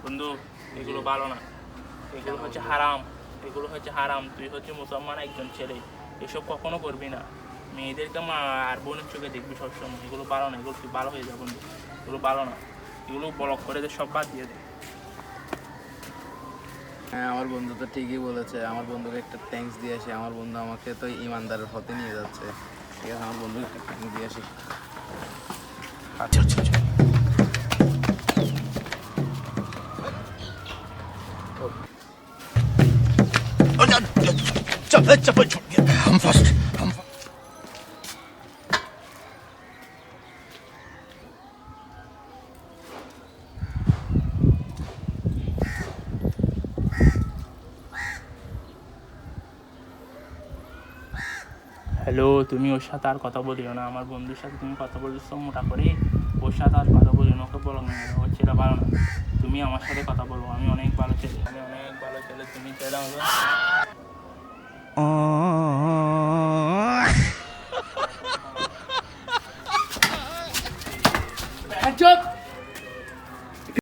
বন্ধু এগুলো ভালো না, এগুলো হচ্ছে হারাম, এগুলো হচ্ছে হারাম। তুই হচ্ছে মুসলমান একজন ছেলে, এসব কখনো করবি না। মেয়েদেরকে মা আর বোনের চোখে দেখবি সবসময়, এগুলো ভালো না। এগুলো তুই ভালো হয়ে যা বন্ধু, এগুলো ভালো না। এগুলো ব্লক করে দে, সব বাদ দিয়ে দে। হ্যাঁ, আমার বন্ধু তো ঠিকই বলেছে। আমার বন্ধুকে একটা থ্যাঙ্কস দিয়ে আসি। আমার বন্ধু আমাকে তো ইমানদারের পথে নিয়ে যাচ্ছে। ঠিক আছে, আমার বন্ধুকে একটা থ্যাঙ্কস দিয়ে আসি। আচ্ছা আচ্ছা আচ্ছা। হ্যালো, তুমি ওর সাথে আর কথা বলিও না। আমার বন্ধুর সাথে তুমি কথা বলছো মোটা করে, ওর সাথে আর কথা বলিও না। ওকে বলো না, ওর ছেলে ভালো না। তুমি আমার সাথে কথা বলো, আমি অনেক ভালো ছেলে, আমি অনেক ভালো ছেলে। তুমি ছেলে